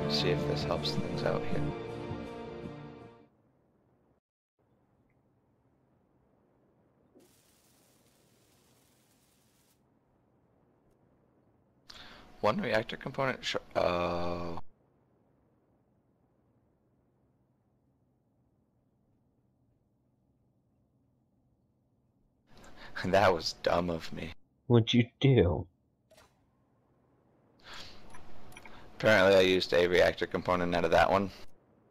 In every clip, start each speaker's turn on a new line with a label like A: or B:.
A: See if this helps things out here. One reactor component. Oh. That was dumb of me.
B: What'd you do?
A: Apparently I used a reactor component out of that one.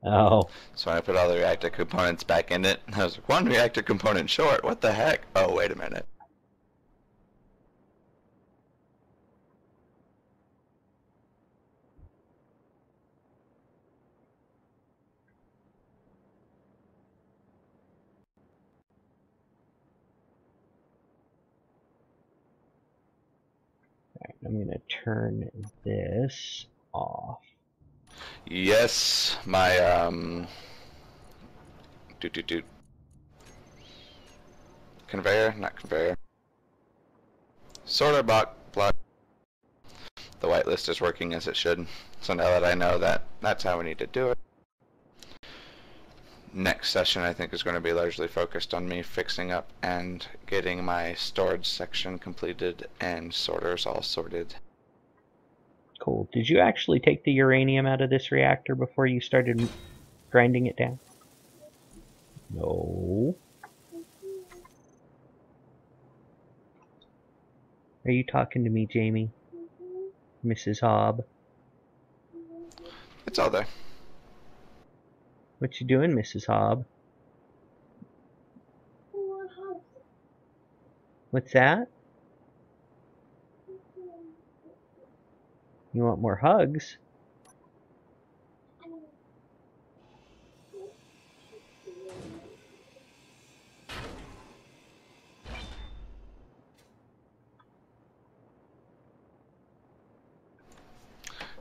B: Oh.
A: So when I put all the reactor components back in it, I was like, one reactor component short, what the heck? Oh, wait a minute.
B: Alright, I'm gonna turn this off.
A: Yes, my, conveyor, not conveyor. Sorter block. The whitelist is working as it should. So now that I know that, that's how we need to do it. Next session I think is going to be largely focused on me fixing up and getting my storage section completed and sorters all sorted.
B: Cool. Did you actually take the uranium out of this reactor before you started grinding it down? No. Are you talking to me, Jamie? Mrs. Hob?
A: It's all there.
B: What you doing, Mrs. Hob? What's that? You want more hugs?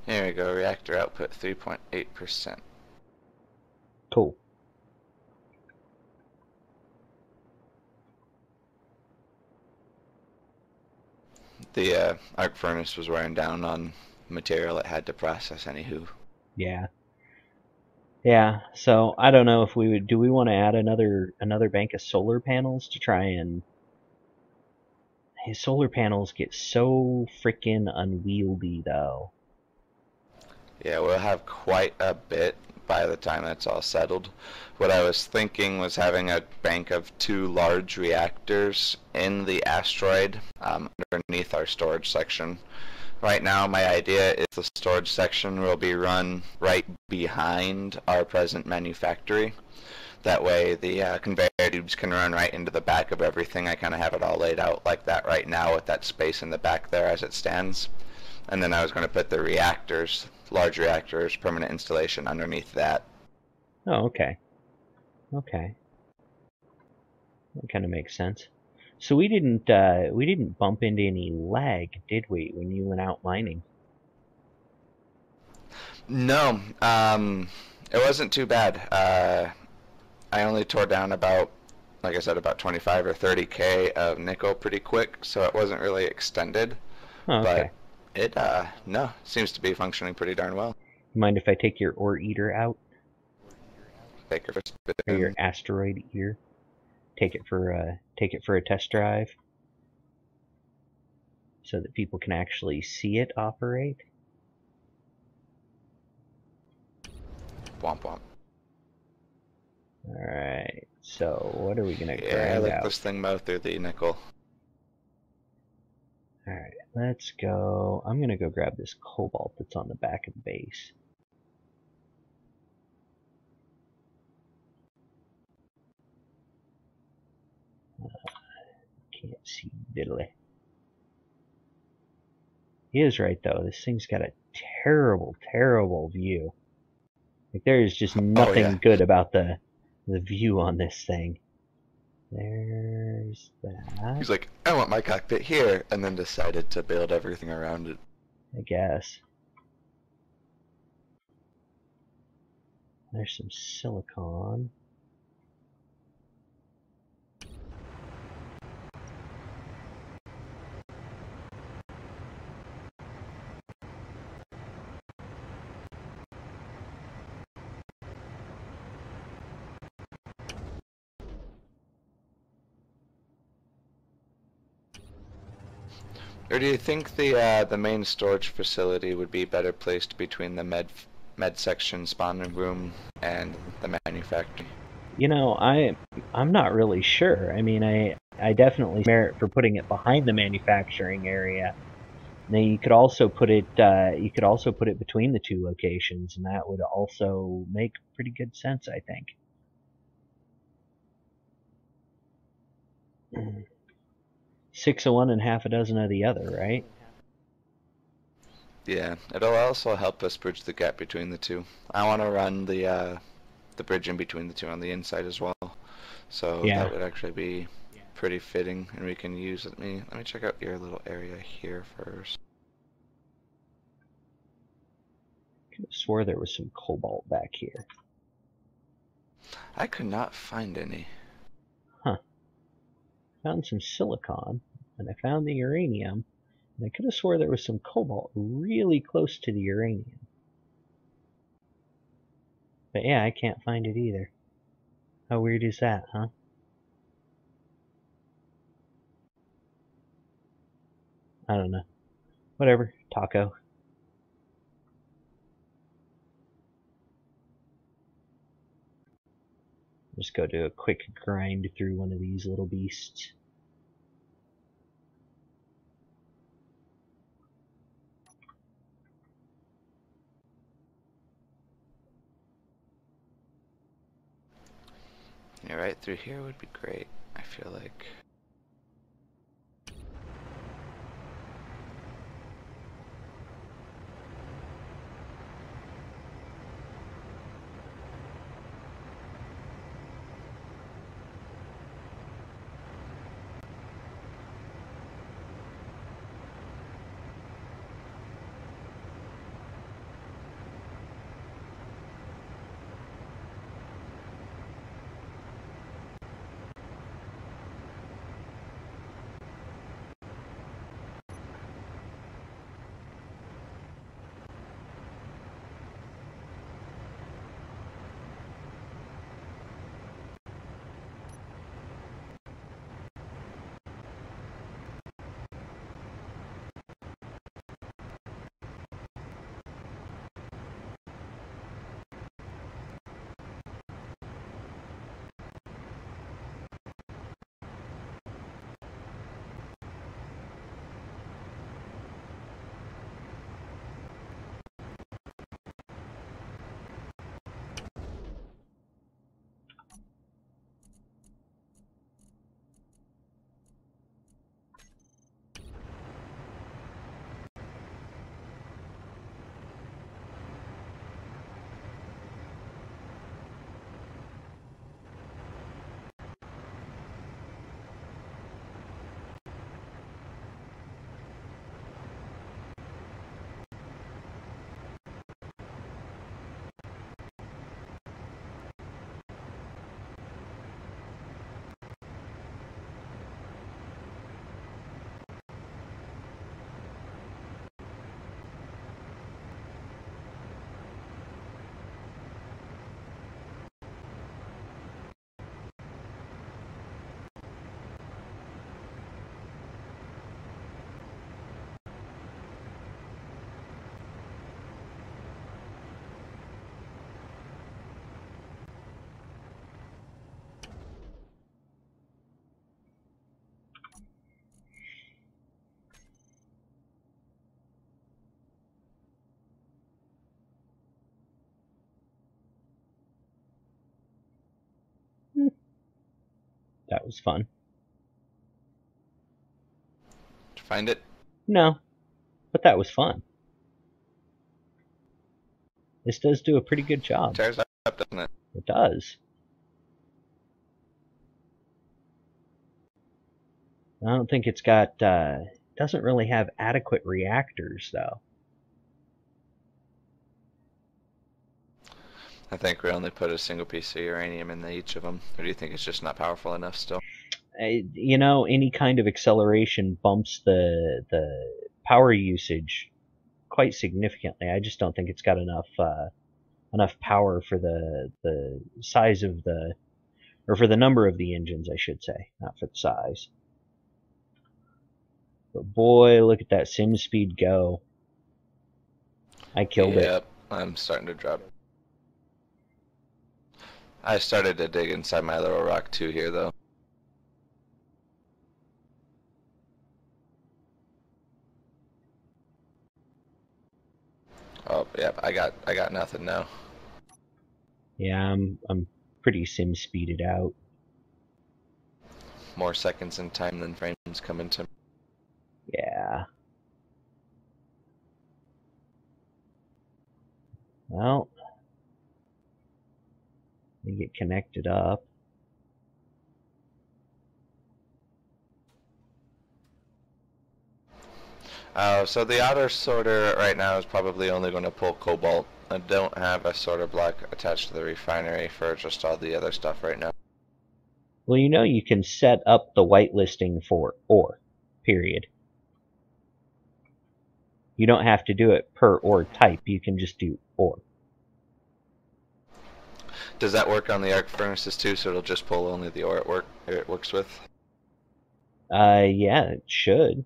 A: Here we go, reactor output 3.8%.
B: Cool.
A: The arc furnace was wearing down on material it had to process anywho.
B: Yeah. Yeah, so I don't know if we would, do we want to add another bank of solar panels to try and, his solar panels get so freaking unwieldy though.
A: Yeah, we'll have quite a bit by the time that's all settled. What I was thinking was having a bank of 2 large reactors in the asteroid underneath our storage section. Right now my idea is the storage section will be run right behind our present manufactory. That way the conveyor tubes can run right into the back of everything. I kind of have it all laid out like that right now with that space in the back there as it stands. And then I was going to put the reactors, large reactors, permanent installation underneath that.
B: Oh, okay. Okay. That kind of makes sense. So we didn't bump into any lag, did we, when you went out mining?
A: No, it wasn't too bad. I only tore down about, like I said, about 25 or 30K of nickel pretty quick, so it wasn't really extended.
B: Oh, okay.
A: But it, no, seems to be functioning pretty darn well.
B: Mind if I take your ore eater out?
A: Take her for spin.
B: Or your asteroid eater? Take it for a test drive? So that people can actually see it operate?
A: Womp womp.
B: Alright, so what are we gonna
A: Yeah,
B: grind
A: let
B: out?
A: this thing mow through the nickel.
B: Alright, let's go. I'm gonna go grab this cobalt that's on the back of the base. Can't see diddly. He is right though, this thing's got a terrible, terrible view. Like there is just nothing good about the view on this thing. There's that.
A: He's like, I want my cockpit here, and then decided to build everything around it.
B: I guess. There's some silicon.
A: Or do you think the main storage facility would be better placed between the med section spawning room and the manufactory?
B: You know, I'm not really sure. I mean, I definitely see merit for putting it behind the manufacturing area. Now you could also put it between the two locations, and that would also make pretty good sense, I think. 6 of one and half a dozen of the other, right?
A: Yeah, it'll also help us bridge the gap between the two. I want to run the bridge in between the two on the inside as well, so
B: Yeah.
A: that would actually be pretty fitting, and we can use. Let me check out your little area here first.
B: I could have swore there was some cobalt back here.
A: I could not find any.
B: Huh. Found some silicon, and I found the uranium, and I could have swore there was some cobalt really close to the uranium. But yeah, I can't find it either. How weird is that, huh? I don't know. Whatever. Taco. Just go do a quick grind through one of these little beasts.
A: Yeah, right through here would be great, I feel like.
B: That was fun.
A: Did you find it?
B: No, but that was fun. This does do a pretty good job.
A: Tears up, doesn't it?
B: It does. I don't think it's got, doesn't really have adequate reactors, though.
A: I think we only put a single piece of uranium in each of them. Or do you think it's just not powerful enough still?
B: You know, any kind of acceleration bumps the power usage quite significantly. I just don't think it's got enough power for the size of the, or for the number of the engines, I should say, not for the size. But boy, look at that sim speed go. I killed it.
A: Yep, I'm starting to drop. I started to dig inside my little rock too here though. Oh, yep, I got nothing now.
B: Yeah, I'm pretty sim speeded out.
A: More seconds in time than frames come into.
B: Yeah. Well, we get connected up.
A: So the outer sorter right now is probably only going to pull cobalt. I don't have a sorter block attached to the refinery for just all the other stuff right now.
B: Well, you know you can set up the whitelisting for ore, period. You don't have to do it per ore type. You can just do ore.
A: Does that work on the arc furnaces too? So it'll just pull only the ore it works with?
B: Yeah, it should.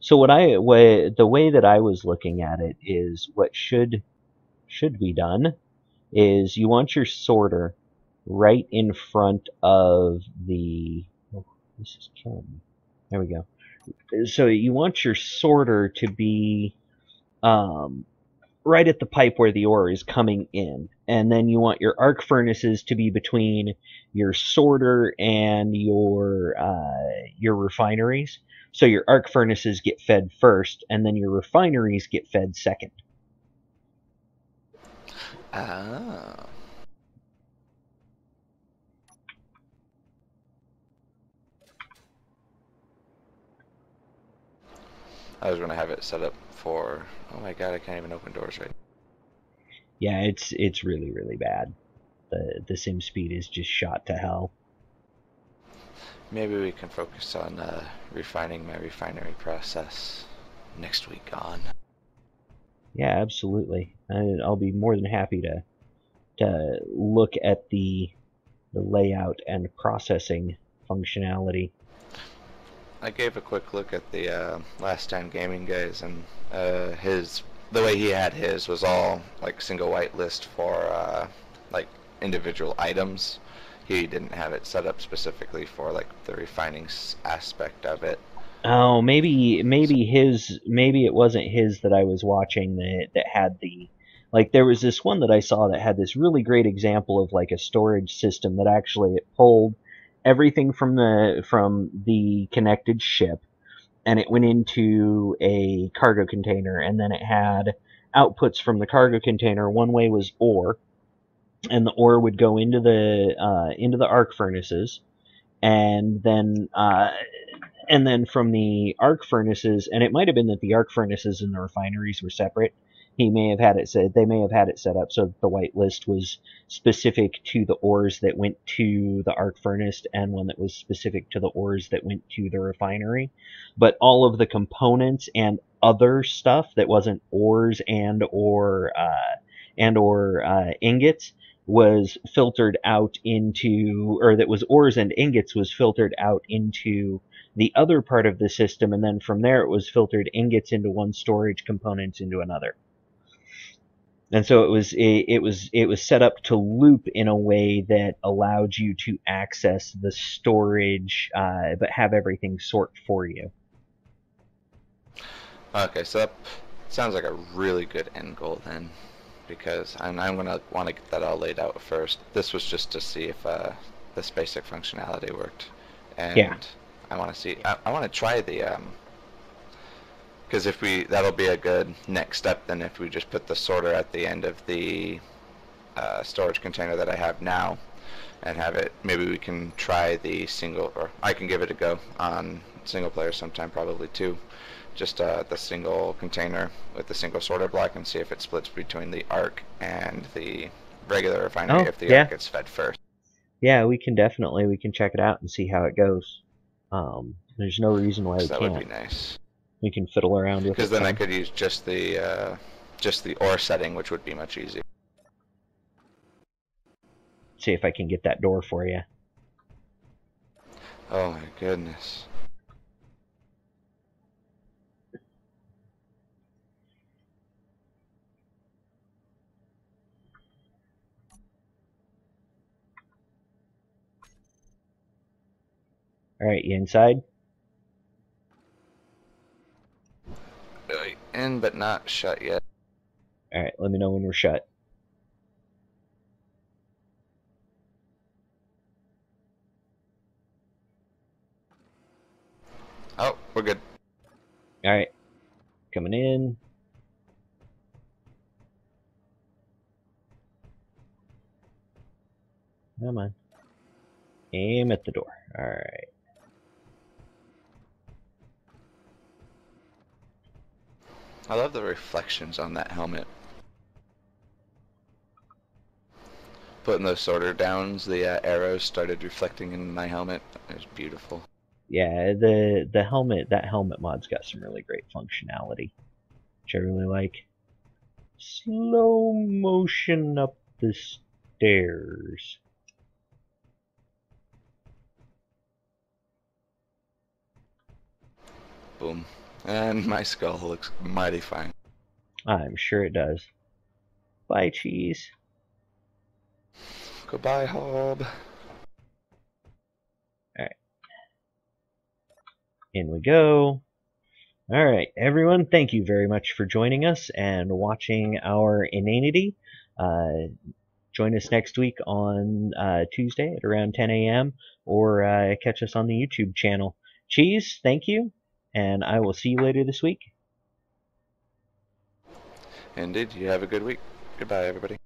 B: So the way that I was looking at it is what should be done is you want your sorter right in front of the. Oh, this is killing me. There we go. So you want your sorter to be right at the pipe where the ore is coming in, and then you want your arc furnaces to be between your sorter and your refineries. So your arc furnaces get fed first, and then your refineries get fed second.
A: Ah. I was going to have it set up for. Oh my god, I can't even open doors right.
B: Yeah, it's really bad. The sim speed is just shot to hell.
A: Maybe we can focus on refining my refinery process next week on.
B: Yeah, absolutely. I'll be more than happy to look at the layout and processing functionality.
A: I gave a quick look at the Last Time Gaming guys, and the way he had his was all like single whitelist for like individual items. He didn't have it set up specifically for like the refining aspect of it.
B: Oh, maybe it wasn't his that I was watching that had the, like, there was this one that I saw that had this really great example of like a storage system that actually it pulled everything from the connected ship, and it went into a cargo container, and then it had outputs from the cargo container. One way was ore, and the ore would go into the arc furnaces, and then from the arc furnaces, and it might have been that the arc furnaces and the refineries were separate. They may have had it set up so that the white list was specific to the ores that went to the arc furnace, and one that was specific to the ores that went to the refinery. But all of the components and other stuff that wasn't ores and/or ingots was filtered out into, or that was ores and ingots was filtered out into the other part of the system, and then from there it was filtered ingots into one, storage components into another. And so it was set up to loop in a way that allowed you to access the storage, but have everything sort for you.
A: Okay, so that sounds like a really good end goal then, because I'm gonna want to get that all laid out first. This was just to see if this basic functionality worked, and
B: Yeah.
A: I want to see. I want to try the because that'll be a good next step. Then if we just put the sorter at the end of the storage container that I have now, and have it, maybe we can try the single, or I can give it a go on single player sometime probably too. Just the single container with the single sorter block, and see if it splits between the arc and the regular refinery if the arc gets fed first.
B: Yeah, we can check it out and see how it goes. There's no reason why we
A: that
B: can't.
A: Would be nice.
B: We can fiddle around with it.
A: Because then I could use just the ore setting, which would be much easier.
B: See if I can get that door for you.
A: Oh my goodness.
B: Alright, you inside?
A: In but not shut yet.
B: Alright, let me know when we're shut.
A: Oh, we're good.
B: Alright, coming in. Come on. Aim at the door. Alright.
A: I love the reflections on that helmet. Putting those sorter downs, the arrows started reflecting in my helmet. It was beautiful.
B: Yeah, the helmet, that helmet mod's got some really great functionality, which I really like. Slow motion up the stairs.
A: Boom. And my skull looks mighty fine.
B: I'm sure it does. Bye, Cheese.
A: Goodbye, Hob.
B: Alright. In we go. Alright, everyone, thank you very much for joining us and watching our inanity. Join us next week on Tuesday at around 10 a.m. or catch us on the YouTube channel. Cheese, thank you, and I will see you later this week.
A: Indeed, you have a good week. Goodbye, everybody.